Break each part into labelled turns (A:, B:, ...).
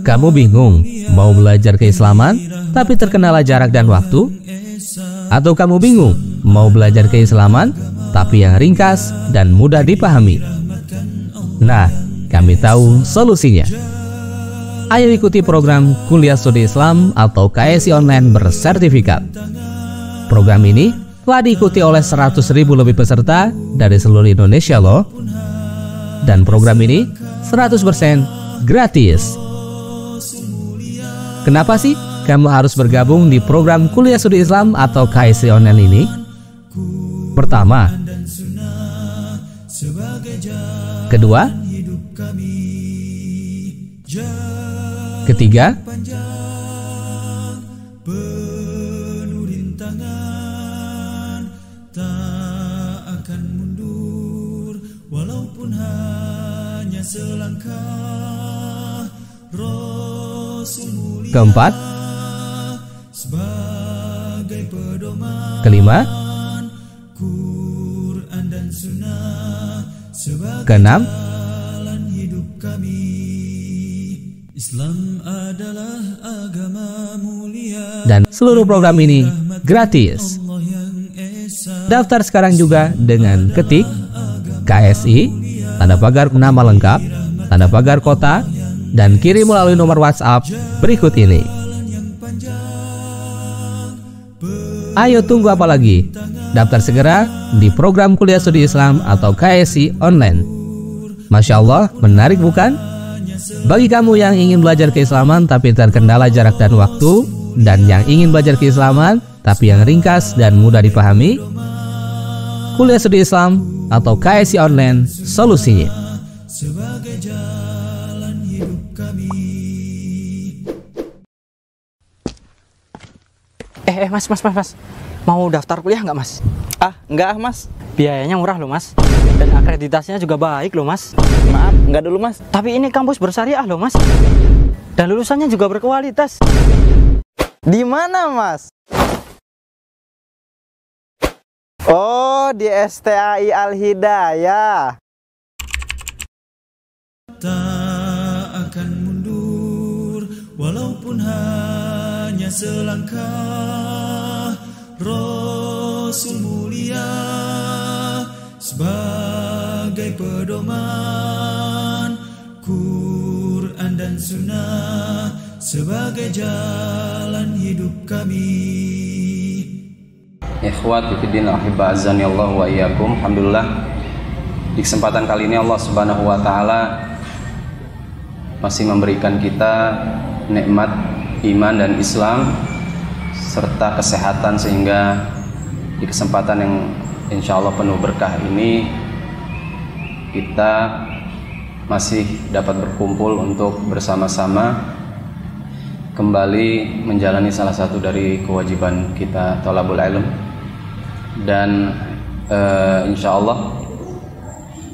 A: Kamu bingung mau belajar keislaman tapi terkendala jarak dan waktu? Atau kamu bingung mau belajar keislaman tapi yang ringkas dan mudah dipahami? Nah, kami tahu solusinya. Ayo ikuti program Kuliah Studi Islam atau KSI Online bersertifikat. Program ini telah diikuti oleh 100.000 lebih peserta dari seluruh Indonesia loh. Dan program ini 100% gratis. Kenapa sih kamu harus bergabung di program Kuliah Studi Islam atau KSI Online ini? Pertama, kedua, ketiga, keempat, kelima, keenam, dan seluruh program ini gratis. Daftar sekarang juga dengan ketik KSI, tanda pagar nama lengkap, tanda pagar kota, dan kirim melalui nomor WhatsApp berikut ini. Ayo tunggu apa lagi? Daftar segera di program Kuliah Studi Islam atau KSI Online. Masya Allah, menarik bukan? Bagi kamu yang ingin belajar keislaman tapi terkendala jarak dan waktu, dan yang ingin belajar keislaman tapi yang ringkas dan mudah dipahami, Kuliah Studi Islam atau KSI Online solusinya.
B: Mas. Mau daftar kuliah nggak, Mas?
C: Enggak, Mas.
B: Biayanya murah loh, Mas. Dan akreditasinya juga baik loh, Mas.
C: Maaf, enggak dulu, Mas.
B: Tapi ini kampus bersyariah loh, Mas. Dan lulusannya juga berkualitas.
C: Di mana, Mas? Oh, di STAI Al-Hidayah.
D: Tak akan mundur walaupun hanya selangkah. Rasul mulia sebagai pedoman, Quran dan Sunnah sebagai jalan hidup kami.
E: Ikhwati fiddin ahibba azani Allah wa iyyakum. Alhamdulillah, di kesempatan kali ini Allah Subhanahu wa taala masih memberikan kita nikmat iman dan Islam serta kesehatan, sehingga di kesempatan yang insya Allah penuh berkah ini kita masih dapat berkumpul untuk bersama-sama kembali menjalani salah satu dari kewajiban kita, thalabul ilm. Dan insya Allah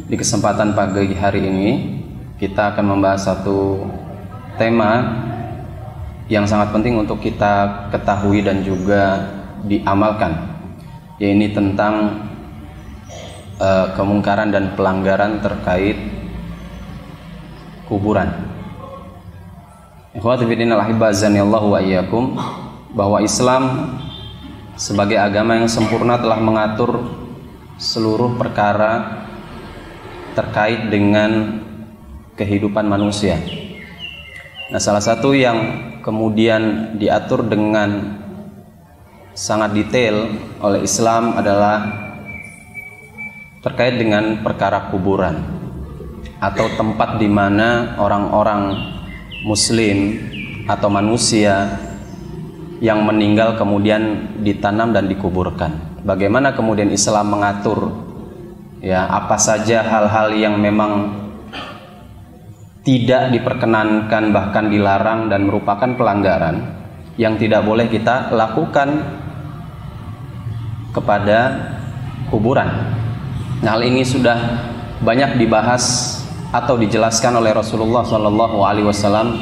E: di kesempatan pagi hari ini kita akan membahas satu tema yang sangat penting untuk kita ketahui dan juga diamalkan, yaitu tentang kemungkaran dan pelanggaran terkait kuburan. Ikhwati fiddin al-ahibba azanillahu wa iyyakum, bahwa Islam sebagai agama yang sempurna telah mengatur seluruh perkara terkait dengan kehidupan manusia. Nah, salah satu yang kemudian diatur dengan sangat detail oleh Islam adalah terkait dengan perkara kuburan atau tempat di mana orang-orang muslim atau manusia yang meninggal kemudian ditanam dan dikuburkan. Bagaimana kemudian Islam mengatur apa saja hal-hal yang memang tidak diperkenankan, bahkan dilarang dan merupakan pelanggaran yang tidak boleh kita lakukan kepada kuburan. Nah, hal ini sudah banyak dibahas atau dijelaskan oleh Rasulullah SAW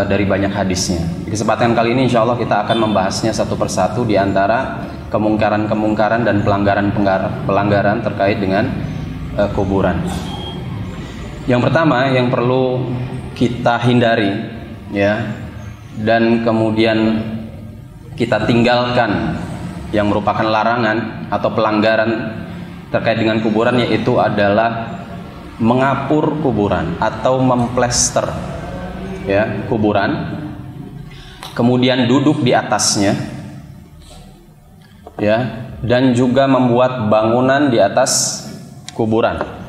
E: dari banyak hadisnya. Di kesempatan kali ini insya Allah kita akan membahasnya satu persatu di antara kemungkaran-kemungkaran dan pelanggaran terkait dengan kuburan. Yang pertama yang perlu kita hindari, ya, dan kemudian kita tinggalkan yang merupakan larangan atau pelanggaran terkait dengan kuburan, yaitu adalah mengapur kuburan atau memplester, ya, kuburan, kemudian duduk di atasnya, ya, dan juga membuat bangunan di atas kuburan.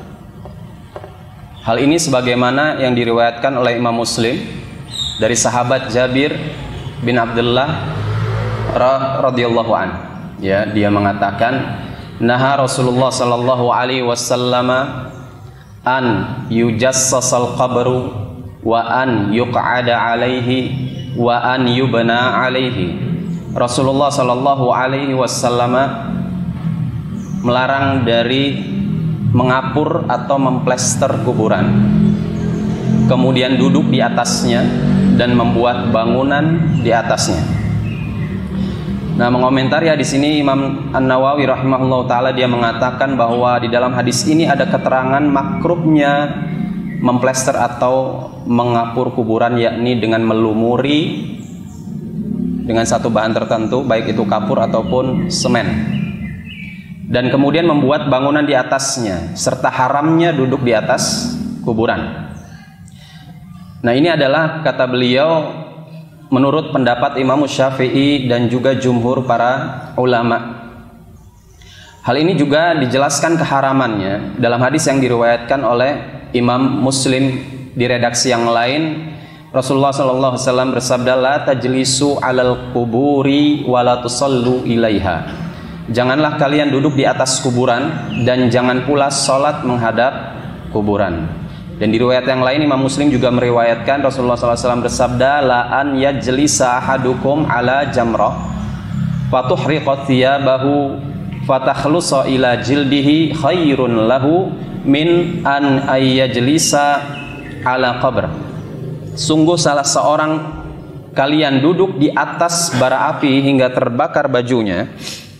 E: Hal ini sebagaimana yang diriwayatkan oleh Imam Muslim dari sahabat Jabir bin Abdullah radhiyallahu an. Ya, dia mengatakan, naha Rasulullah sallallahu alaihi wasallam an yujassasal qabru wa an yuq'ada alaihi wa an yubna alaihi. Rasulullah sallallahu alaihi wasallam melarang dari mengapur atau memplester kuburan, kemudian duduk di atasnya dan membuat bangunan di atasnya. Nah, mengomentari hadis ini Imam An-Nawawi rahimahullah taala, dia mengatakan bahwa di dalam hadis ini ada keterangan makruhnya memplester atau mengapur kuburan, yakni dengan melumuri dengan satu bahan tertentu, baik itu kapur ataupun semen, dan kemudian membuat bangunan di atasnya, serta haramnya duduk di atas kuburan. Nah, ini adalah, kata beliau, menurut pendapat Imam Syafi'i dan juga jumhur para ulama. Hal ini juga dijelaskan keharamannya dalam hadis yang diriwayatkan oleh Imam Muslim di redaksi yang lain. Rasulullah SAW bersabda, la tajlisu alal kuburi wa la tusallu ilaiha. Janganlah kalian duduk di atas kuburan dan jangan pula sholat menghadap kuburan. Dan di riwayat yang lain Imam Muslim juga meriwayatkan Rasulullah SAW bersabda, la an yajlisa ahadukum ala jamrah fatuhriqa thiyabahu fatakhlusa ila jildihi khairun lahu min an ayyajlisa ala qabr. Sungguh salah seorang kalian duduk di atas bara api hingga terbakar bajunya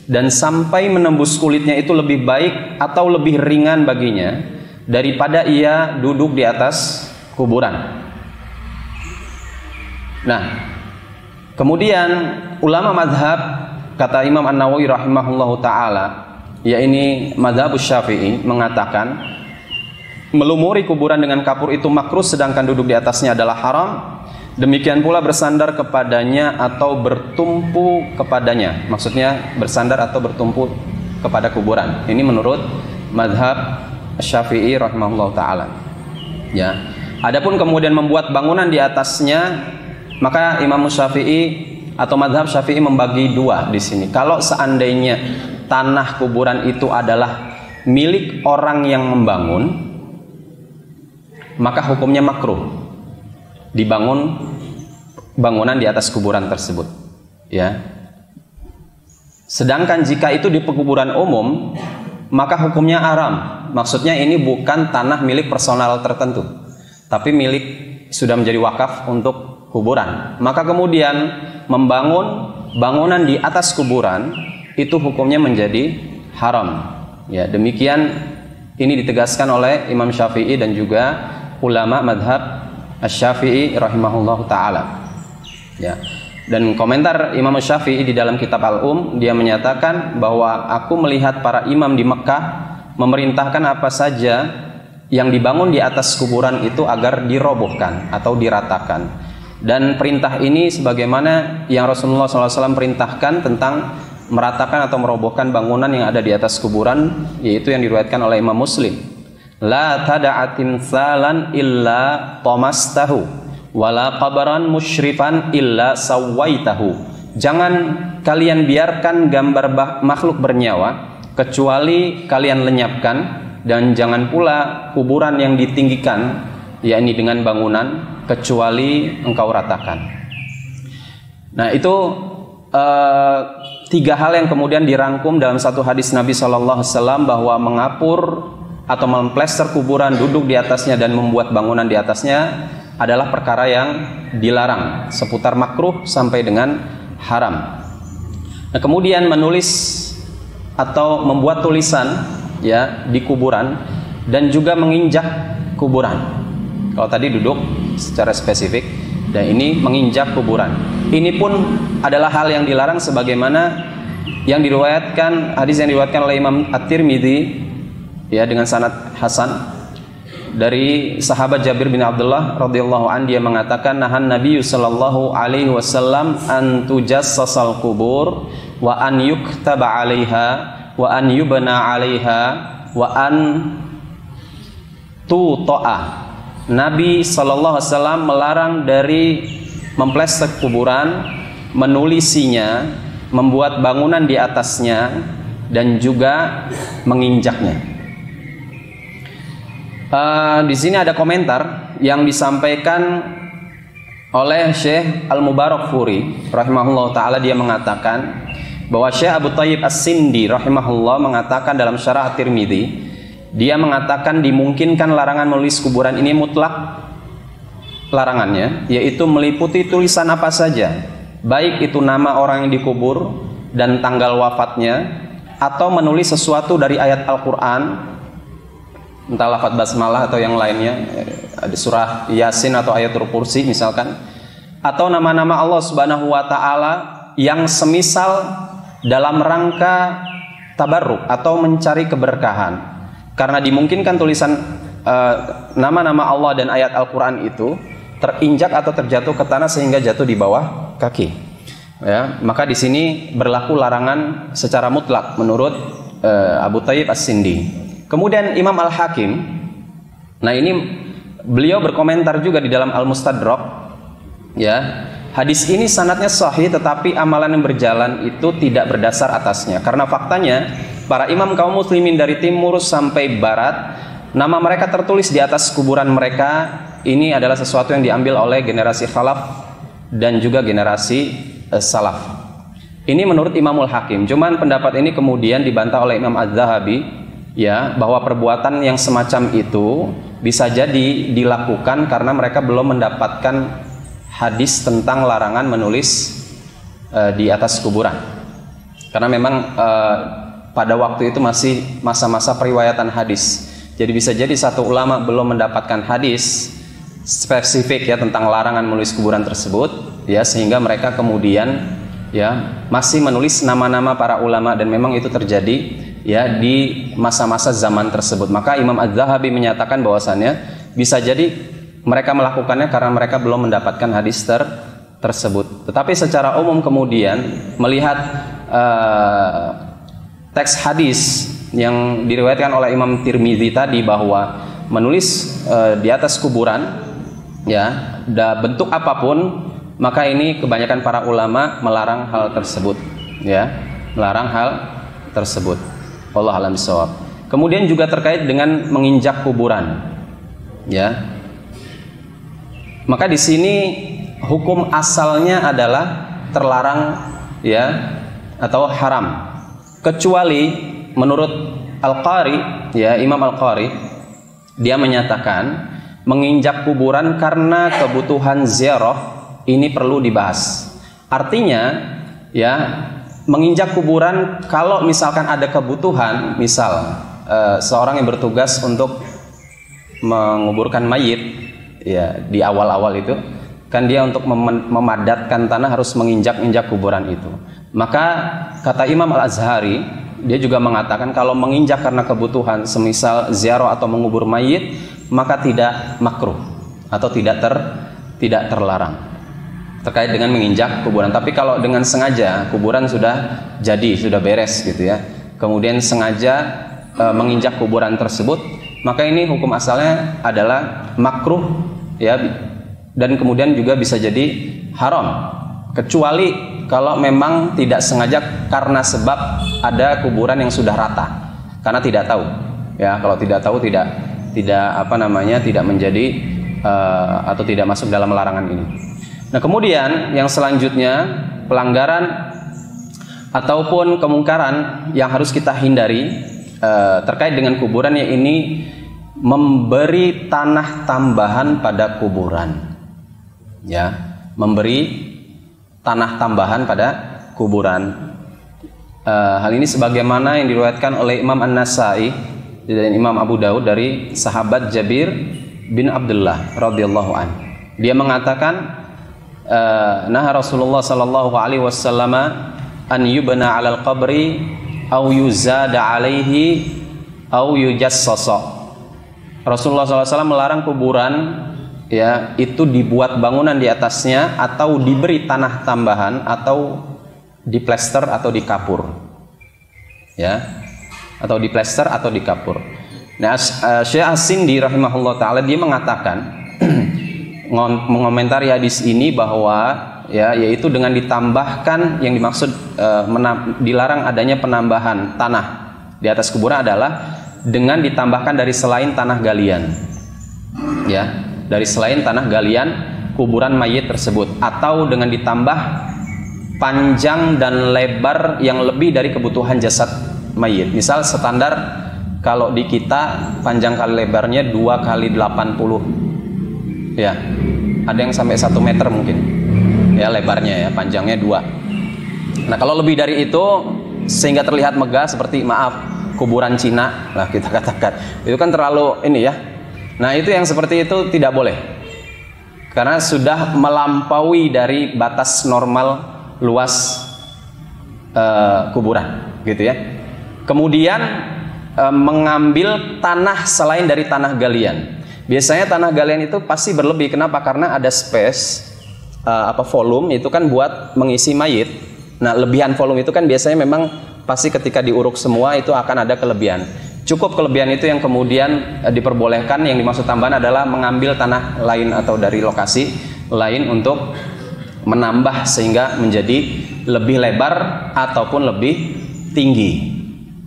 E: dan sampai menembus kulitnya itu lebih baik atau lebih ringan baginya daripada ia duduk di atas kuburan. Nah, kemudian ulama madhab, kata Imam An-Nawawi rahimahullahu ta'ala, yakni madhab Syafi'i, mengatakan melumuri kuburan dengan kapur itu makruh, sedangkan duduk di atasnya adalah haram. Demikian pula bersandar kepadanya atau bertumpu kepadanya, maksudnya bersandar atau bertumpu kepada kuburan. Ini menurut madhab Syafi'i rahimahullah ta'ala, ya. Adapun kemudian membuat bangunan di atasnya, maka Imam Syafi'i atau madhab Syafi'i membagi dua di sini. Kalau seandainya tanah kuburan itu adalah milik orang yang membangun, maka hukumnya makruh dibangun bangunan di atas kuburan tersebut, ya. Sedangkan jika itu di pekuburan umum, maka hukumnya haram. Maksudnya ini bukan tanah milik personal tertentu, tapi milik, sudah menjadi wakaf untuk kuburan. Maka kemudian membangun bangunan di atas kuburan itu hukumnya menjadi haram, ya. Demikian ini ditegaskan oleh Imam Syafi'i dan juga ulama madhab Asy-Syafi'i rahimahullahu ta'ala, ya. Dan komentar Imam Syafi'i di dalam kitab Al-Um, dia menyatakan bahwa aku melihat para imam di Mekah memerintahkan apa saja yang dibangun di atas kuburan itu agar dirobohkan atau diratakan. Dan perintah ini sebagaimana yang Rasulullah SAW perintahkan tentang meratakan atau merobohkan bangunan yang ada di atas kuburan, yaitu yang diriwayatkan oleh Imam Muslim. La tada'atin salan illa tomastahu wala qabaran musyrifan illa sawaitahu. Jangan kalian biarkan gambar makhluk bernyawa kecuali kalian lenyapkan, dan jangan pula kuburan yang ditinggikan, yakni dengan bangunan, kecuali engkau ratakan. Nah, itu tiga hal yang kemudian dirangkum dalam satu hadis Nabi SAW, bahwa mengapur atau memplester kuburan, duduk di atasnya dan membuat bangunan di atasnya adalah perkara yang dilarang, seputar makruh sampai dengan haram. Nah, kemudian menulis atau membuat tulisan, ya, di kuburan dan juga menginjak kuburan. Kalau tadi duduk secara spesifik, dan ini menginjak kuburan. Ini pun adalah hal yang dilarang sebagaimana yang diriwayatkan, hadis yang diriwayatkan oleh Imam At-Tirmidzi ya dengan sanad hasan dari sahabat Jabir bin Abdullah radhiyallahu an, dia mengatakan nahan Nabi sallallahu alaihi wasallam an tujassasal kubur wa an yuktaba 'alaiha wa an yubna 'alaiha wa an tuta'a. Nabi sallallahu alaihi wasallam melarang dari memplestek kuburan, menulisinya, membuat bangunan di atasnya, dan juga menginjaknya. Di sini ada komentar yang disampaikan oleh Syekh Al-Mubarakfuri rahimahullah ta'ala. Dia mengatakan bahwa Syekh Abu Thayyib As-Sindi rahimahullah mengatakan dalam Syarah At-Tirmidzi, dia mengatakan dimungkinkan larangan menulis kuburan ini mutlak larangannya, yaitu meliputi tulisan apa saja, baik itu nama orang yang dikubur dan tanggal wafatnya, atau menulis sesuatu dari ayat Al-Quran, entah lafaz basmalah atau yang lainnya, ada surah Yasin atau ayatul kursi misalkan, atau nama-nama Allah Subhanahu wa taala yang semisal dalam rangka tabarruk atau mencari keberkahan. Karena dimungkinkan tulisan nama-nama Allah dan ayat Al-Qur'an itu terinjak atau terjatuh ke tanah sehingga jatuh di bawah kaki. Ya, maka di sini berlaku larangan secara mutlak menurut Abu Thayyib As-Sindi. Kemudian Imam Al-Hakim, nah ini beliau berkomentar juga di dalam Al-Mustadrak, ya, hadis ini sanadnya sahih tetapi amalan yang berjalan itu tidak berdasar atasnya. Karena faktanya para imam kaum muslimin dari timur sampai barat, nama mereka tertulis di atas kuburan mereka. Ini adalah sesuatu yang diambil oleh generasi khalaf dan juga generasi salaf. Ini menurut Imamul Hakim. Cuman pendapat ini kemudian dibantah oleh Imam Az-Zahabi, ya, bahwa perbuatan yang semacam itu bisa jadi dilakukan karena mereka belum mendapatkan hadis tentang larangan menulis di atas kuburan. Karena memang pada waktu itu masih masa-masa periwayatan hadis. Jadi bisa jadi satu ulama belum mendapatkan hadis spesifik ya tentang larangan menulis kuburan tersebut, ya, sehingga mereka kemudian ya masih menulis nama-nama para ulama, dan memang itu terjadi ya di masa-masa zaman tersebut. Maka Imam Az-Zahabi menyatakan bahwasannya bisa jadi mereka melakukannya karena mereka belum mendapatkan hadis tersebut. Tetapi secara umum kemudian melihat teks hadis yang diriwayatkan oleh Imam Tirmidzi tadi bahwa menulis di atas kuburan ya bentuk apapun, maka ini kebanyakan para ulama melarang hal tersebut, ya, melarang hal tersebut. Wallahu a'lam bishawab. Kemudian juga terkait dengan menginjak kuburan, ya. Maka di sini hukum asalnya adalah terlarang, ya, atau haram. Kecuali menurut Al-Qari, ya, Imam Al-Qari, dia menyatakan menginjak kuburan karena kebutuhan ziarah ini perlu dibahas. Artinya, ya, menginjak kuburan kalau misalkan ada kebutuhan, misal seorang yang bertugas untuk menguburkan mayit, ya, di awal-awal itu kan dia untuk memadatkan tanah harus menginjak-injak kuburan itu. Maka kata Imam Al-Azhari, dia juga mengatakan kalau menginjak karena kebutuhan semisal ziarah atau mengubur mayit, maka tidak makruh atau tidak terlarang terkait dengan menginjak kuburan. Tapi kalau dengan sengaja kuburan sudah jadi, sudah beres gitu ya, kemudian sengaja menginjak kuburan tersebut, maka ini hukum asalnya adalah makruh, ya, dan kemudian juga bisa jadi haram, kecuali kalau memang tidak sengaja karena sebab ada kuburan yang sudah rata karena tidak tahu, ya. Kalau tidak tahu tidak tidak menjadi atau tidak masuk dalam larangan ini. Nah, kemudian yang selanjutnya pelanggaran ataupun kemungkaran yang harus kita hindari terkait dengan kuburan, ya, ini memberi tanah tambahan pada kuburan, ya, memberi tanah tambahan pada kuburan. Hal ini sebagaimana yang diriwayatkan oleh Imam An-Nasai dan Imam Abu Daud dari sahabat Jabir bin Abdullah radhiyallahu an. Dia mengatakan, nah Rasulullah sallallahu alaihi wasallam an yubna 'alal qabri au yuzada 'alaihi au yujassasa. Rasulullah SAW melarang kuburan ya itu dibuat bangunan di atasnya atau diberi tanah tambahan atau diplester atau dikapur. Ya. Atau diplester atau dikapur. Nah, Syekh As-Sindi rahimahullah taala dia mengatakan mengomentari hadis ini bahwa ya yaitu dengan ditambahkan yang dimaksud dilarang adanya penambahan tanah di atas kuburan adalah dengan ditambahkan dari selain tanah galian. Ya, dari selain tanah galian kuburan mayit tersebut atau dengan ditambah panjang dan lebar yang lebih dari kebutuhan jasad mayit. Misal standar kalau di kita panjang kali lebarnya 2 kali 80. Ya. Ada yang sampai 1 meter mungkin. Ya, lebarnya ya, panjangnya 2. Nah, kalau lebih dari itu sehingga terlihat megah seperti kuburan Cina lah kita katakan. Itu kan terlalu ini ya. Nah, itu yang seperti itu tidak boleh. Karena sudah melampaui dari batas normal luas kuburan, gitu ya. Kemudian mengambil tanah selain dari tanah galian. Biasanya tanah galian itu pasti berlebih. Kenapa? Karena ada space volume itu kan buat mengisi mayit. Nah, lebihan volume itu kan biasanya memang pasti ketika diuruk semua itu akan ada kelebihan. Cukup kelebihan itu yang kemudian diperbolehkan. Yang dimaksud tambahan adalah mengambil tanah lain atau dari lokasi lain untuk menambah sehingga menjadi lebih lebar ataupun lebih tinggi.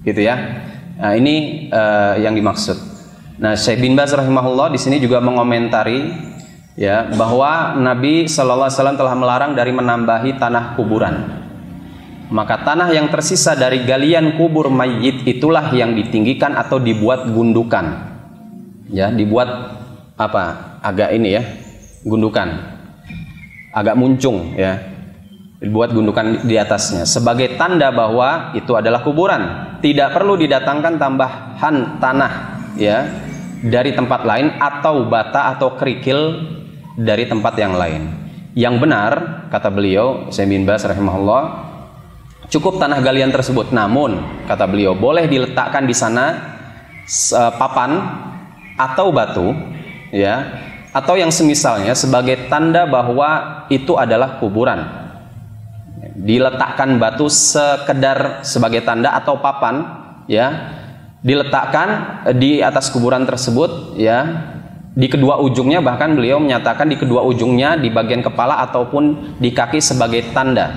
E: Gitu ya. Nah, ini yang dimaksud. Nah, Syekh bin Baz rahimahullah di sini juga mengomentari ya bahwa Nabi sallallahu alaihi wasallam telah melarang dari menambahi tanah kuburan. Maka tanah yang tersisa dari galian kubur mayit itulah yang ditinggikan atau dibuat gundukan. Ya, dibuat agak ini ya, gundukan. Agak muncung ya. Dibuat gundukan di atasnya sebagai tanda bahwa itu adalah kuburan. Tidak perlu didatangkan tambahan tanah ya dari tempat lain atau bata atau kerikil dari tempat yang lain. Yang benar kata beliau Syekh bin Baz rahimahullah, cukup tanah galian tersebut. Namun kata beliau boleh diletakkan di sana papan atau batu ya atau yang semisalnya sebagai tanda bahwa itu adalah kuburan. Diletakkan batu sekedar sebagai tanda atau papan ya diletakkan di atas kuburan tersebut ya di kedua ujungnya, bahkan beliau menyatakan di kedua ujungnya di bagian kepala ataupun di kaki sebagai tanda.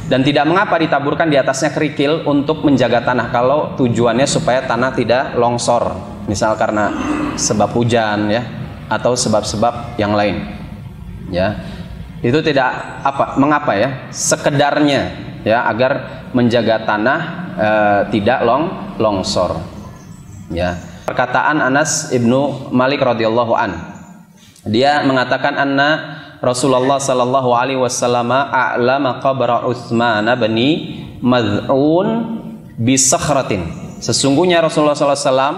E: Dan tidak mengapa ditaburkan di atasnya kerikil untuk menjaga tanah kalau tujuannya supaya tanah tidak longsor, misal karena sebab hujan ya atau sebab-sebab yang lain ya. Itu tidak mengapa ya, sekedarnya ya agar menjaga tanah tidak longsor ya. Perkataan Anas ibnu Malik radhiyallahu an, dia mengatakan anna Rasulullah sallallahu alaihi wasallam a'lama qabra Utsman bin Maz'un bi sakhratin. Sesungguhnya Rasulullah sallallahu alaihi wasallam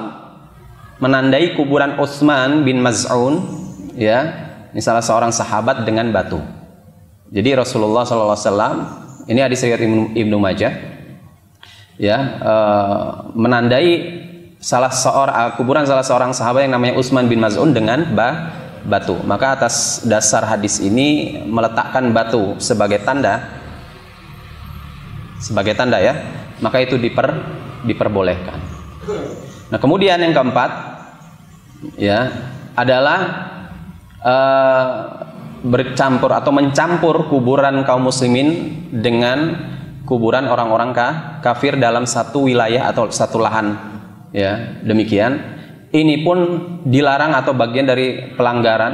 E: menandai kuburan Utsman bin Maz'un ya, ini salah seorang sahabat dengan batu. Jadi Rasulullah SAW, ini hadis riwayat Ibnu Majah, ya menandai kuburan salah seorang sahabat yang namanya Utsman bin Maz'un dengan batu. Maka atas dasar hadis ini meletakkan batu sebagai tanda ya, maka itu diperbolehkan. Nah, kemudian yang keempat ya adalah bercampur atau mencampur kuburan kaum muslimin dengan kuburan orang-orang kafir dalam satu wilayah atau satu lahan ya, demikian. Ini pun dilarang atau bagian dari pelanggaran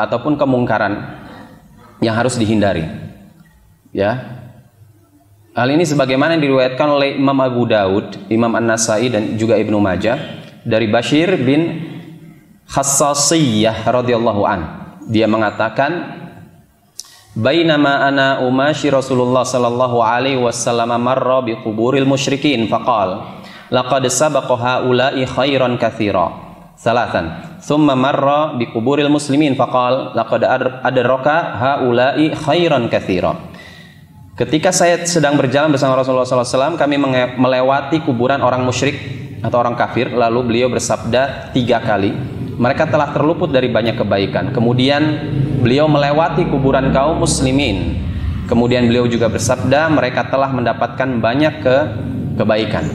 E: ataupun kemungkaran yang harus dihindari ya. Hal ini sebagaimana yang diriwayatkan oleh Imam Abu Daud, Imam An-Nasai dan juga Ibnu Majah dari Bashir bin Khassasiyah radhiyallahu an. Dia mengatakan, bainama ana umashi Rasulullah sallallahu alaihi wasallam marra bi quburil musyrikin faqal laqad sabaqa haula'i khairan katsira salatan thumma marra bi kuburil muslimin faqal laqad adraka haula'i khairan katsira. Ketika saya sedang berjalan bersama Rasulullah SAW, kami melewati kuburan orang musyrik atau orang kafir, lalu beliau bersabda 3 kali, mereka telah terluput dari banyak kebaikan. Kemudian beliau melewati kuburan kaum muslimin, kemudian beliau juga bersabda mereka telah mendapatkan banyak kebaikan.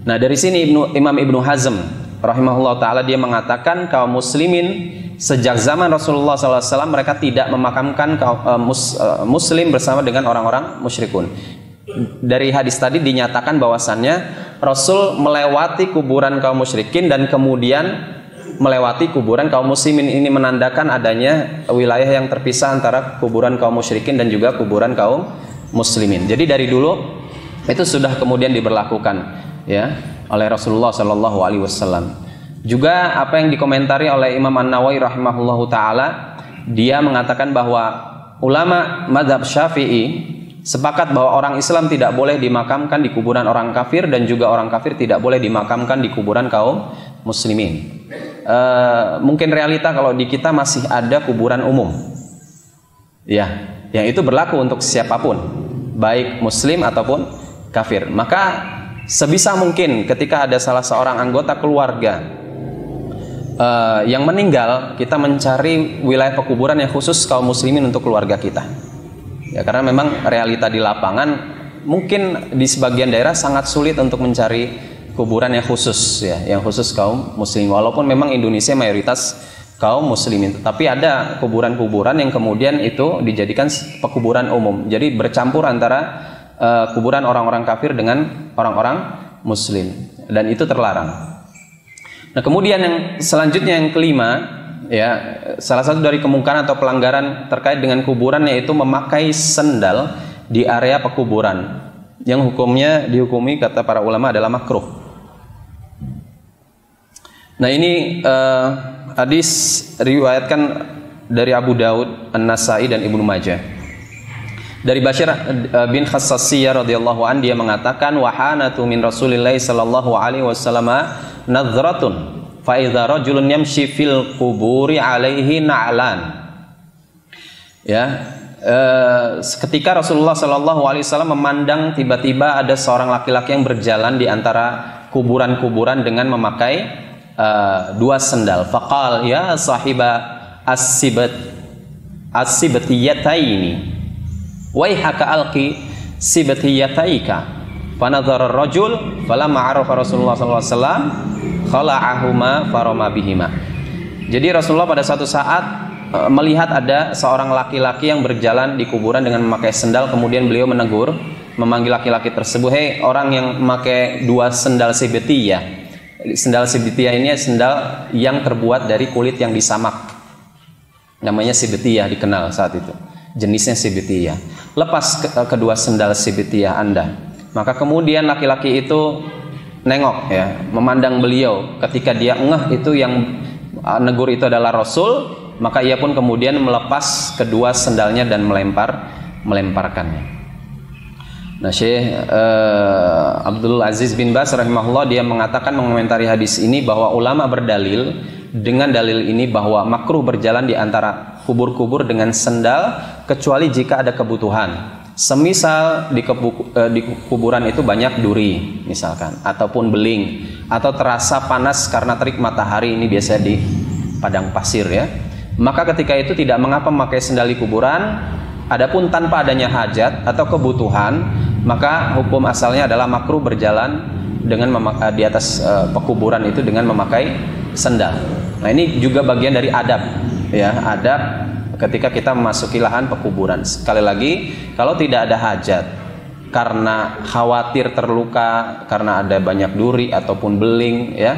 E: Nah, dari sini Imam Ibnu Hazm rahimahullah ta'ala dia mengatakan kaum muslimin sejak zaman Rasulullah SAW mereka tidak memakamkan muslim bersama dengan orang-orang musyrikun. Dari hadis tadi dinyatakan bahwasannya Rasul melewati kuburan kaum musyrikin dan kemudian melewati kuburan kaum muslimin. Ini menandakan adanya wilayah yang terpisah antara kuburan kaum musyrikin dan juga kuburan kaum muslimin. Jadi dari dulu itu sudah kemudian diberlakukan ya oleh Rasulullah Shallallahu Alaihi Wasallam. Juga apa yang dikomentari oleh Imam An-Nawawi rahimahullahu taala, dia mengatakan bahwa ulama mazhab Syafi'i sepakat bahwa orang Islam tidak boleh dimakamkan di kuburan orang kafir dan juga orang kafir tidak boleh dimakamkan di kuburan kaum muslimin. Mungkin realita kalau di kita masih ada kuburan umum, ya, yang itu berlaku untuk siapapun, baik muslim ataupun kafir. Maka sebisa mungkin ketika ada salah seorang anggota keluarga yang meninggal, kita mencari wilayah pekuburan yang khusus kaum muslimin untuk keluarga kita. Ya, karena memang realita di lapangan mungkin di sebagian daerah sangat sulit untuk mencari kuburan yang khusus ya, yang khusus kaum muslim. Walaupun memang Indonesia mayoritas kaum muslimin, tapi ada kuburan-kuburan yang kemudian itu dijadikan pekuburan umum. Jadi bercampur antara kuburan orang-orang kafir dengan orang-orang muslim, dan itu terlarang. Nah, kemudian yang selanjutnya yang kelima ya, salah satu dari kemungkaran atau pelanggaran terkait dengan kuburan yaitu memakai sendal di area pekuburan yang hukumnya dihukumi kata para ulama adalah makruh. Nah, ini hadis riwayatkan dari Abu Daud, An-Nasai dan Ibnu Majah. Dari Bashir bin Khassasiyah radhiyallahu an, dia mengatakan wahanatu min Rasulillah sallallahu alaihi wasallam nadhratun fa idza rajulun yamshi fil quburi alaihi na'lan. Ya, ketika Rasulullah sallallahu alaihi wasallam memandang tiba-tiba ada seorang laki-laki yang berjalan di antara kuburan-kuburan dengan memakai 2 sendal. Faqal ya sahiba as-sibatiyataini waihaka alqi sibatiyataika. Fanadhara ar-rajul falamma arafa Rasulullah sallallahu alaihi wasallam khala'ahuma farama bihima. Jadi Rasulullah pada suatu saat melihat ada seorang laki-laki yang berjalan di kuburan dengan memakai sendal, kemudian beliau menegur, memanggil laki-laki tersebut, "Hei, orang yang memakai 2 sendal sibetiyah." Sendal sibetiyah ini sendal yang terbuat dari kulit yang disamak. Namanya sibetiyah, dikenal saat itu. Jenisnya sibetiyah. Lepas kedua sendal sibetiyah Anda. Maka kemudian laki-laki itu nengok ya, memandang beliau. Ketika dia ngeh itu yang negur itu adalah Rasul, maka ia pun kemudian melepas kedua sendalnya dan melemparkannya. Nah, Syekh Abdul Aziz bin Baz rahimahullah dia mengatakan, mengomentari hadis ini, bahwa ulama berdalil dengan dalil ini bahwa makruh berjalan di antara kubur-kubur dengan sendal kecuali jika ada kebutuhan. Semisal di kuburan itu banyak duri misalkan, ataupun beling, atau terasa panas karena terik matahari, ini biasa di padang pasir ya. Maka ketika itu tidak mengapa memakai sendal di kuburan. Adapun tanpa adanya hajat atau kebutuhan, maka hukum asalnya adalah makruh berjalan dengan di atas pekuburan itu dengan memakai sendal. Nah, ini juga bagian dari adab ya, adab ketika kita memasuki lahan pekuburan. Sekali lagi, kalau tidak ada hajat karena khawatir terluka karena ada banyak duri ataupun beling ya,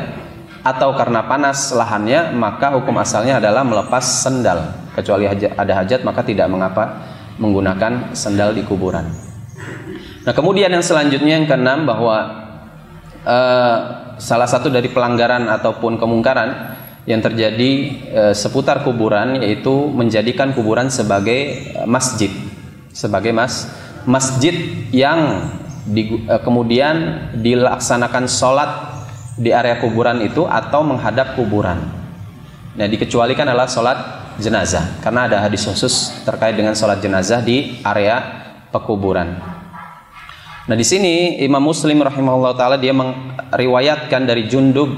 E: atau karena panas lahannya, maka hukum asalnya adalah melepas sendal. Kecuali ada hajat, maka tidak mengapa menggunakan sendal di kuburan. Nah, kemudian yang selanjutnya yang keenam, bahwa salah satu dari pelanggaran ataupun kemungkaran yang terjadi seputar kuburan yaitu menjadikan kuburan sebagai masjid, sebagai masjid yang kemudian dilaksanakan sholat di area kuburan itu atau menghadap kuburan. Nah, dikecualikan adalah sholat jenazah karena ada hadis khusus terkait dengan sholat jenazah di area pekuburan. Nah, di sini Imam Muslim rahimahullah taala dia meriwayatkan dari Jundub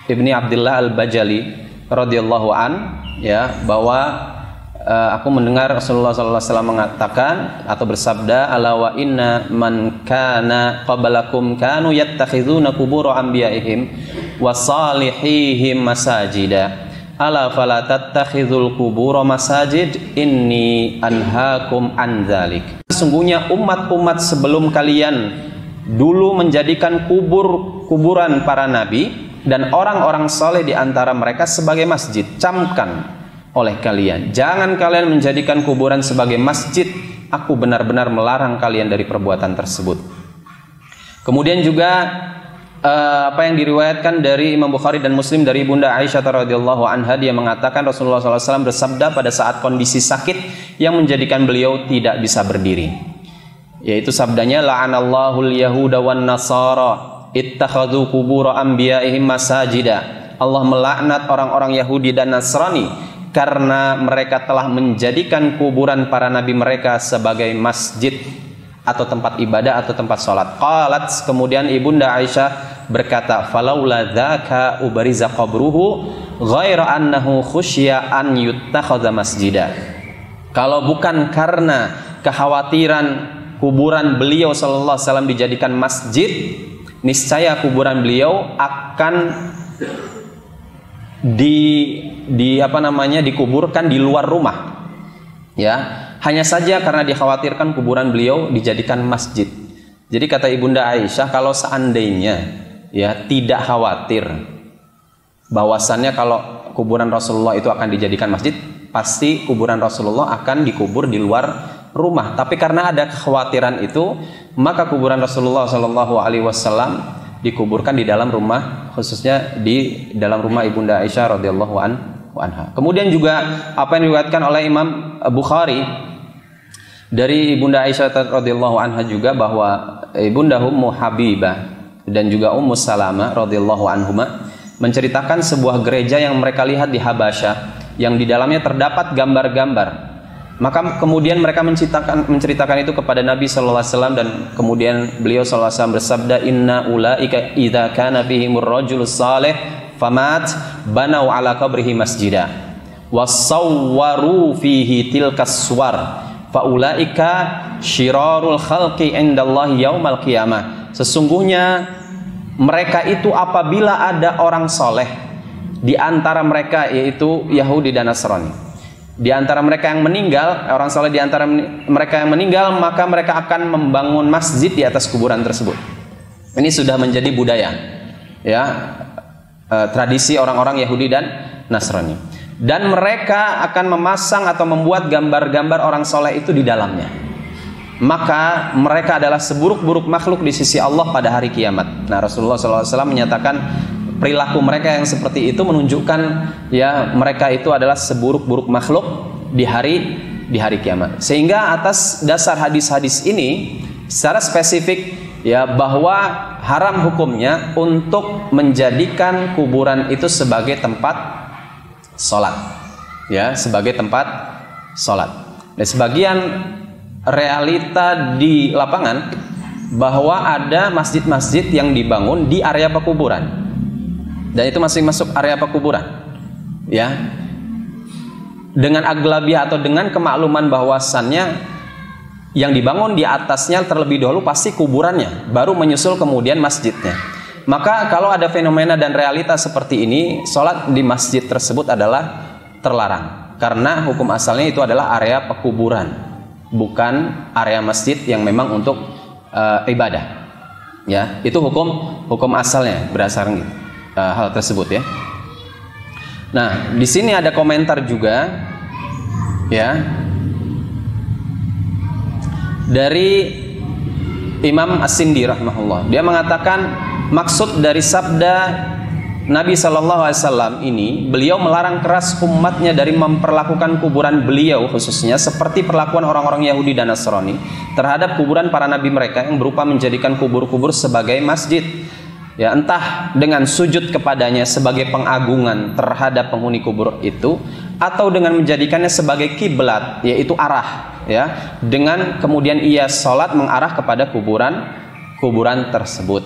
E: ibni Abdullah al-Bajali radhiyallahu an, ya, bahwa aku mendengar Rasulullah SAW mengatakan atau bersabda, ala wa inna man kana qablakum kanu yattakhidhuna qubur anbiya'ihim wa salihihim masajida ala fala tattakhidhul qubur masajid inni anhaakum an dzalik. Sesungguhnya umat-umat sebelum kalian dulu menjadikan kuburan para nabi dan orang-orang soleh di antara mereka sebagai masjid. Camkan oleh kalian, jangan kalian menjadikan kuburan sebagai masjid. Aku benar-benar melarang kalian dari perbuatan tersebut. Kemudian juga apa yang diriwayatkan dari Imam Bukhari dan Muslim dari Bunda Aisyah radhiyallahu anha, dia mengatakan Rasulullah SAW bersabda pada saat kondisi sakit yang menjadikan beliau tidak bisa berdiri, yaitu sabdanya, la'anallahul yahuda wan nasara ittakhadhu qubur anbiya'ihim masajida. Allah melaknat orang-orang Yahudi dan Nasrani karena mereka telah menjadikan kuburan para nabi mereka sebagai masjid atau tempat ibadah atau tempat sholat. Qalat, kemudian ibunda Aisyah berkata, falaula dzaka ubariza qabruhu ghaira annahu khusyya an yuttakhadha masjida. Kalau bukan karena kekhawatiran kuburan beliau sallallahu alaihi wasallam dijadikan masjid, niscaya kuburan beliau akan dikuburkan di luar rumah. Ya, hanya saja karena dikhawatirkan kuburan beliau dijadikan masjid. Jadi kata ibunda Aisyah, kalau seandainya ya tidak khawatir bahwasannya kalau kuburan Rasulullah itu akan dijadikan masjid, pasti kuburan Rasulullah akan dikubur di luar rumah. Tapi karena ada kekhawatiran itu, maka kuburan Rasulullah Shallallahu Alaihi Wasallam dikuburkan di dalam rumah, khususnya di dalam rumah ibunda Aisyah radhiyallahu anha. Kemudian juga apa yang diriwayatkan oleh Imam Bukhari dari ibunda Aisyah radhiyallahu anha juga, bahwa ibunda Ummu Habibah dan juga Ummu Salamah radhiyallahu anhuma menceritakan sebuah gereja yang mereka lihat di Habasyah yang di dalamnya terdapat gambar-gambar. Maka kemudian mereka menceritakan itu kepada Nabi sallallahu alaihi wasallam, dan kemudian beliau sallallahu alaihi wasallam bersabda, inna ulaika idza kana fihimur rajulus salih famat banau ala qabrihi masjida wasawwaru fihi tilkas suwar faulaika syirarul khalqi indallahi yaumal qiyamah. Sesungguhnya mereka itu apabila ada orang soleh di antara mereka, yaitu Yahudi dan Nasrani, di antara mereka yang meninggal, orang soleh di antara mereka yang meninggal, maka mereka akan membangun masjid di atas kuburan tersebut. Ini sudah menjadi budaya, ya, tradisi orang-orang Yahudi dan Nasrani. Dan mereka akan memasang atau membuat gambar-gambar orang soleh itu di dalamnya. Maka mereka adalah seburuk-buruk makhluk di sisi Allah pada hari kiamat. Nah, Rasulullah SAW menyatakan perilaku mereka yang seperti itu menunjukkan ya mereka itu adalah seburuk-buruk makhluk di hari kiamat. Sehingga atas dasar hadis-hadis ini secara spesifik ya bahwa haram hukumnya untuk menjadikan kuburan itu sebagai tempat sholat, ya, sebagai tempat sholat. Dan sebagian realita di lapangan bahwa ada masjid-masjid yang dibangun di area pekuburan, dan itu masih masuk area pekuburan, ya, dengan aglabiah atau dengan kemakluman bahwasannya yang dibangun di atasnya terlebih dahulu pasti kuburannya, baru menyusul kemudian masjidnya. Maka kalau ada fenomena dan realita seperti ini, sholat di masjid tersebut adalah terlarang, karena hukum asalnya itu adalah area pekuburan, bukan area masjid yang memang untuk ibadah. Ya, itu hukum asalnya berdasarkan hal tersebut, ya. Nah, di sini ada komentar juga, ya, dari Imam As-Sindi rahimahullah. Dia mengatakan maksud dari sabda Nabi SAW ini, beliau melarang keras umatnya dari memperlakukan kuburan beliau khususnya seperti perlakuan orang-orang Yahudi dan Nasrani terhadap kuburan para nabi mereka yang berupa menjadikan kubur-kubur sebagai masjid. ya, entah dengan sujud kepadanya sebagai pengagungan terhadap penghuni kubur itu, atau dengan menjadikannya sebagai kiblat, yaitu arah, ya, dengan kemudian ia sholat mengarah kepada kuburan tersebut.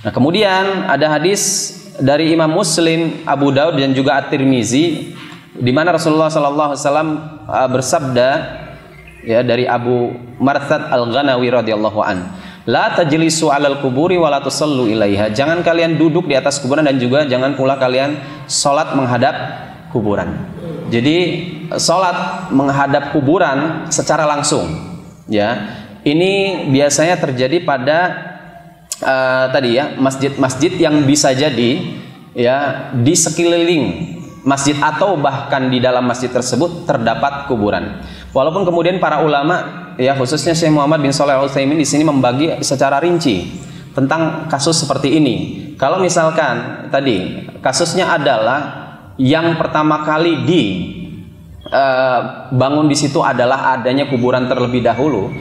E: Nah, kemudian ada hadis dari Imam Muslim, Abu Daud dan juga At-Tirmizi, di mana Rasulullah SAW bersabda, ya, dari Abu Marthad Al-Ghanawi radhiyallahu an, la tajlisu 'alal kuburi wa la tusallu ilaiha. Jangan kalian duduk di atas kuburan dan juga jangan pula kalian salat menghadap kuburan. Jadi salat menghadap kuburan secara langsung, ya. Ini biasanya terjadi pada tadi, ya, masjid-masjid yang bisa jadi, ya, di sekeliling masjid atau bahkan di dalam masjid tersebut terdapat kuburan. Walaupun kemudian para ulama, ya, khususnya Syekh Muhammad bin Shalih Al-Utsaimin di sini membagi secara rinci tentang kasus seperti ini. Kalau misalkan tadi kasusnya adalah yang pertama kali bangun di situ adalah adanya kuburan terlebih dahulu,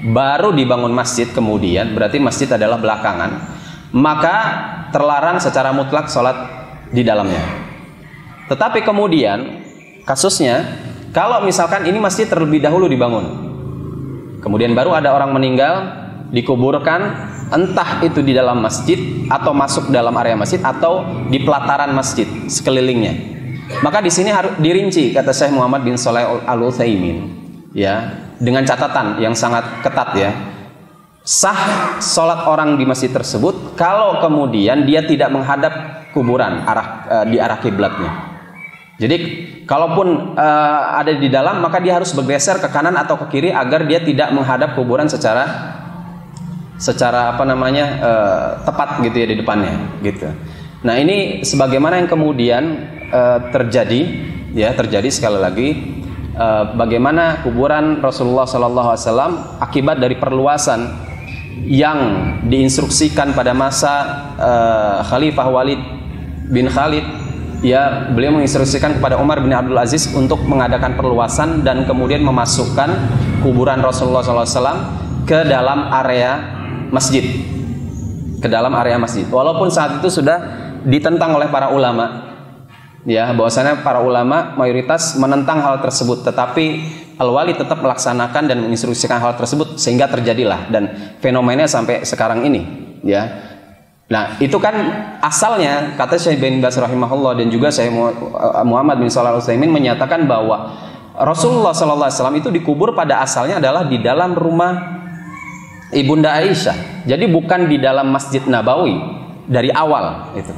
E: baru dibangun masjid kemudian, berarti masjid adalah belakangan, maka terlarang secara mutlak sholat di dalamnya. Tetapi kemudian kasusnya, kalau misalkan ini masjid terlebih dahulu dibangun, kemudian baru ada orang meninggal, dikuburkan, entah itu di dalam masjid atau masuk dalam area masjid atau di pelataran masjid sekelilingnya, maka di sini harus dirinci, kata Syekh Muhammad bin Shalih Al-Utsaimin, ya, dengan catatan yang sangat ketat, ya, sah sholat orang di masjid tersebut kalau kemudian dia tidak menghadap kuburan di arah kiblatnya. Jadi kalaupun ada di dalam, maka dia harus bergeser ke kanan atau ke kiri agar dia tidak menghadap kuburan secara tepat gitu, ya, di depannya gitu. Nah, ini sebagaimana yang kemudian terjadi sekali lagi, bagaimana kuburan Rasulullah SAW akibat dari perluasan yang diinstruksikan pada masa Khalifah Walid bin Khalid, ya, beliau menginstruksikan kepada Umar bin Abdul Aziz untuk mengadakan perluasan dan kemudian memasukkan kuburan Rasulullah SAW ke dalam area masjid, walaupun saat itu sudah ditentang oleh para ulama, ya, bahwasanya para ulama mayoritas menentang hal tersebut, tetapi Al-Wali tetap melaksanakan dan menginstruksikan hal tersebut sehingga terjadilah dan fenomenanya sampai sekarang ini, ya. Nah, itu kan asalnya, kata Syekh bin Baz rahimahullah dan juga Syekh Muhammad bin Shalih Al-Utsaimin menyatakan bahwa Rasulullah SAW itu dikubur pada asalnya adalah di dalam rumah Ibunda Aisyah. Jadi bukan di dalam Masjid Nabawi dari awal itu.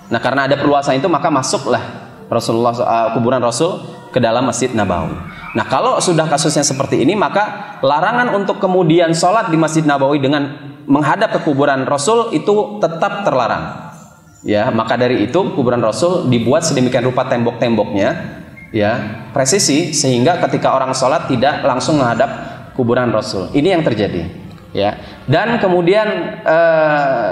E: Nah, karena ada perluasan itu, maka masuklah kuburan Rasul ke dalam Masjid Nabawi. Nah, kalau sudah kasusnya seperti ini, maka larangan untuk kemudian sholat di Masjid Nabawi dengan menghadap ke kuburan Rasul itu tetap terlarang. Ya, maka dari itu kuburan Rasul dibuat sedemikian rupa tembok-temboknya, ya, presisi, sehingga ketika orang sholat tidak langsung menghadap kuburan Rasul. Ini yang terjadi. Ya, dan kemudian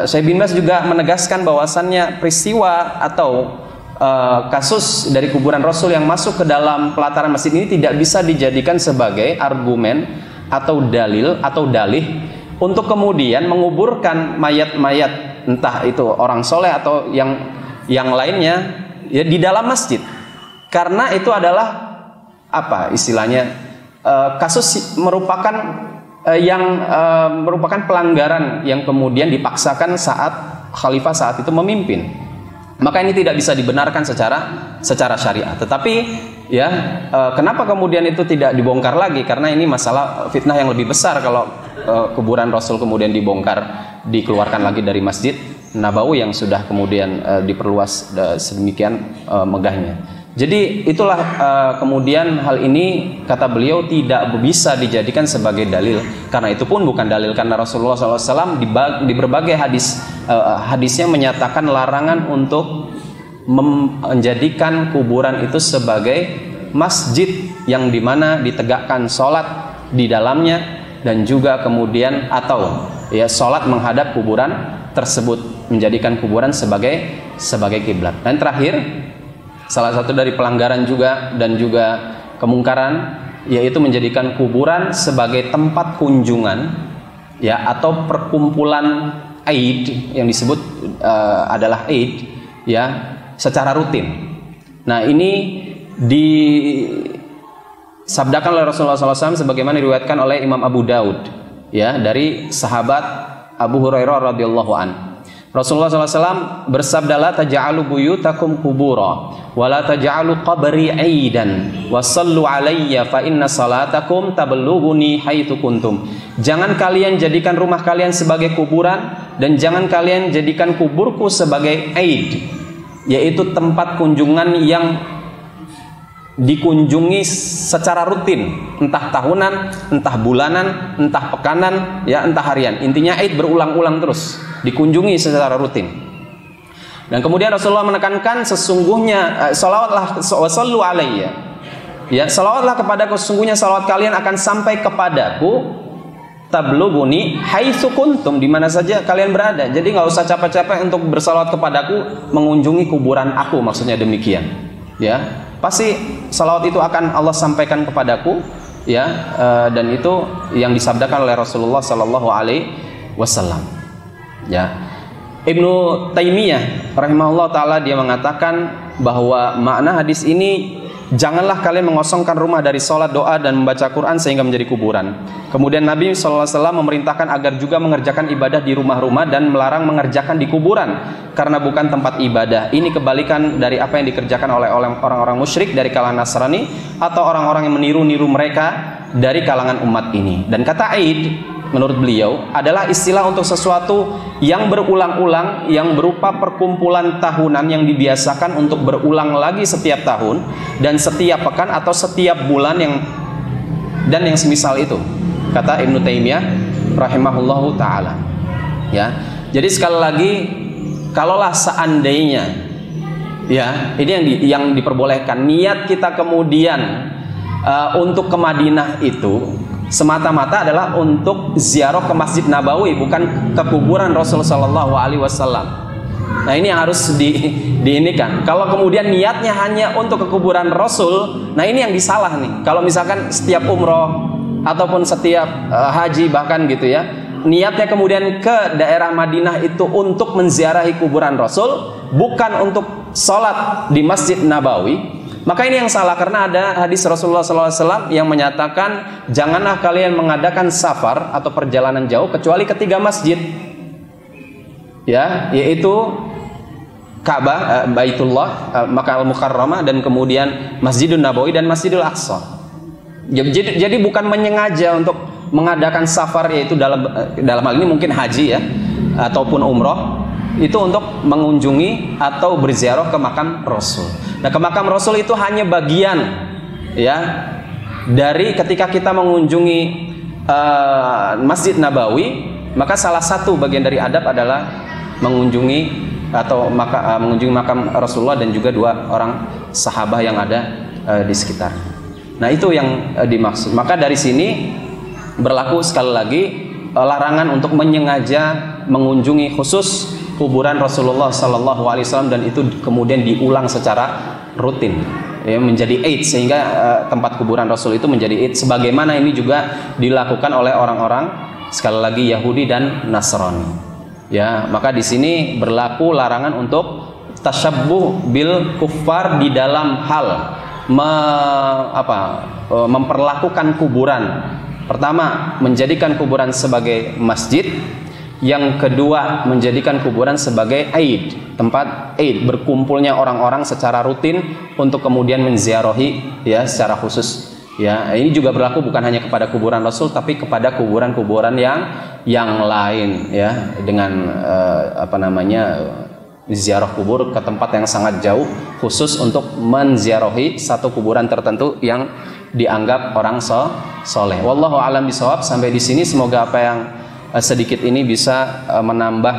E: Syekh bin Baz juga menegaskan bahwasannya peristiwa atau kasus dari kuburan Rasul yang masuk ke dalam pelataran masjid ini tidak bisa dijadikan sebagai argumen atau dalih untuk kemudian menguburkan mayat-mayat, entah itu orang soleh atau yang lainnya, ya, di dalam masjid, karena itu adalah kasus merupakan merupakan pelanggaran yang kemudian dipaksakan saat khalifah saat itu memimpin. Maka ini tidak bisa dibenarkan secara syariat. Tetapi, ya, kenapa kemudian itu tidak dibongkar lagi? Karena ini masalah fitnah yang lebih besar kalau kuburan Rasul kemudian dikeluarkan lagi dari Masjid Nabawi yang sudah kemudian diperluas sedemikian megahnya. Jadi itulah kemudian hal ini, kata beliau, tidak bisa dijadikan sebagai dalil. Karena itu pun bukan dalil, karena Rasulullah SAW di berbagai hadisnya menyatakan larangan untuk menjadikan kuburan itu sebagai masjid yang dimana ditegakkan sholat di dalamnya, dan juga kemudian atau, ya, sholat menghadap kuburan tersebut, menjadikan kuburan sebagai kiblat. Dan terakhir, salah satu dari pelanggaran juga dan juga kemungkaran, yaitu menjadikan kuburan sebagai tempat kunjungan, ya, atau perkumpulan Aid yang disebut adalah Aid ya secara rutin. Nah, ini disabdakan oleh Rasulullah SAW sebagaimana diriwayatkan oleh Imam Abu Daud ya dari sahabat Abu Hurairah radhiyallahu an. Rasulullah SAW bersabda, la taj'alu buyutakum qubura wa la taj'alu qabri aidan wa sallu alayya fa inna salatakum tablughuni haitsu kuntum. Jangan kalian jadikan rumah kalian sebagai kuburan dan jangan kalian jadikan kuburku sebagai aid, yaitu tempat kunjungan yang dikunjungi secara rutin, entah tahunan, entah bulanan, entah pekanan, ya entah harian. Intinya Aid berulang-ulang terus, dikunjungi secara rutin. Dan kemudian Rasulullah menekankan sesungguhnya salawatlah wasallu alayya. Ya, salawatlah kepadaku, sesungguhnya salawat kalian akan sampai kepadaku tablughuni haitsu kuntum, di mana saja kalian berada. Jadi nggak usah capek-capek untuk bersalawat kepadaku mengunjungi kuburan aku, maksudnya demikian. Ya, pasti salawat itu akan Allah sampaikan kepadaku, ya, dan itu yang disabdakan oleh Rasulullah Sallallahu Alaihi Wasallam. Ya, Ibnu Taimiyah rahimahullah taala dia mengatakan bahwa makna hadis ini, janganlah kalian mengosongkan rumah dari sholat, doa, dan membaca Quran sehingga menjadi kuburan. Kemudian Nabi SAW memerintahkan agar juga mengerjakan ibadah di rumah-rumah dan melarang mengerjakan di kuburan karena bukan tempat ibadah. Ini kebalikan dari apa yang dikerjakan oleh orang-orang musyrik dari kalangan Nasrani atau orang-orang yang meniru-niru mereka dari kalangan umat ini. Dan kata Aid menurut beliau adalah istilah untuk sesuatu yang berulang-ulang, yang berupa perkumpulan tahunan yang dibiasakan untuk berulang lagi setiap tahun dan setiap pekan atau setiap bulan dan yang semisal itu, kata Ibnu Taimiyah rahimahullahu taala. Ya, jadi sekali lagi, kalaulah seandainya, ya, ini yang diperbolehkan, niat kita kemudian untuk ke Madinah itu semata-mata adalah untuk ziarah ke Masjid Nabawi, bukan ke kuburan Rasul Sallallahu Alaihi Wasallam. Nah, ini yang harus diinikan. Kalau kemudian niatnya hanya untuk ke kuburan Rasul, nah ini yang disalah nih. Kalau misalkan setiap umroh ataupun setiap haji bahkan gitu ya, niatnya kemudian ke daerah Madinah itu untuk menziarahi kuburan Rasul, bukan untuk sholat di Masjid Nabawi, maka ini yang salah, karena ada hadis Rasulullah SAW yang menyatakan janganlah kalian mengadakan safar atau perjalanan jauh kecuali ke 3 masjid, ya, yaitu Ka'bah, Baitullah, Makkah Al-Mukarramah, dan kemudian Masjidun Nabawi dan Masjidul Aqsa. Jadi bukan menyengaja untuk mengadakan safar, yaitu dalam hal ini mungkin haji ya ataupun umroh, itu untuk mengunjungi atau berziarah ke makam Rasul. Nah, ke makam Rasul itu hanya bagian, ya, dari ketika kita mengunjungi Masjid Nabawi, maka salah satu bagian dari adab adalah mengunjungi mengunjungi makam Rasulullah dan juga 2 orang sahabat yang ada di sekitar. Nah, itu yang dimaksud. Maka dari sini berlaku sekali lagi larangan untuk menyengaja mengunjungi khusus kuburan Rasulullah Sallallahu Alaihi Wasallam, dan itu kemudian diulang secara rutin, ya, menjadi Aid, sehingga tempat kuburan Rasul itu menjadi Aid, sebagaimana ini juga dilakukan oleh orang-orang sekali lagi Yahudi dan Nasrani. Ya, maka di sini berlaku larangan untuk tasyabbuh bil kuffar di dalam hal memperlakukan kuburan. Pertama, menjadikan kuburan sebagai masjid. Yang kedua, menjadikan kuburan sebagai Aid, tempat Aid, berkumpulnya orang-orang secara rutin untuk kemudian menziarahi, ya, secara khusus. Ya, ini juga berlaku bukan hanya kepada kuburan Rasul, tapi kepada kuburan-kuburan yang lain, ya, dengan ziarah kubur ke tempat yang sangat jauh khusus untuk menziarahi satu kuburan tertentu yang dianggap orang soleh. Wallahu a'lam bishawab. Sampai di sini semoga apa yang sedikit ini bisa menambah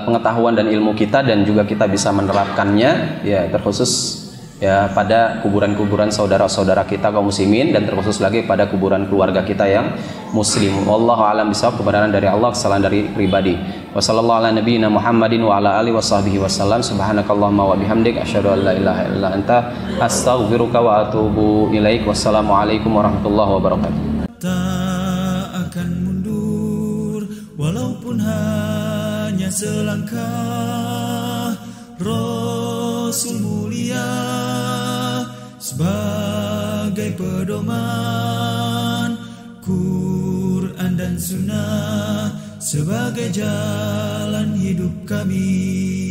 E: pengetahuan dan ilmu kita, dan juga kita bisa menerapkannya, ya, terkhusus ya pada kuburan-kuburan saudara-saudara kita kaum muslimin, dan terkhusus lagi pada kuburan keluarga kita yang muslim. Wallahu a'lam bishawab. Kebenaran dari Allah, kesalahan dari pribadi. Wassallallahu ala nabiyyina Muhammadin wa ala alihi washabbihi wasallam. Subhanakallahumma wa bihamdik asyhadu an la ilaha illa anta astaghfiruka wa atubu ilaik. Wassalamualaikum warahmatullahi wabarakatuh.
D: Tak akan mundur walaupun pun hanya selangkah. Rasul mulia sebagai pedoman, Quran dan Sunnah sebagai jalan hidup kami.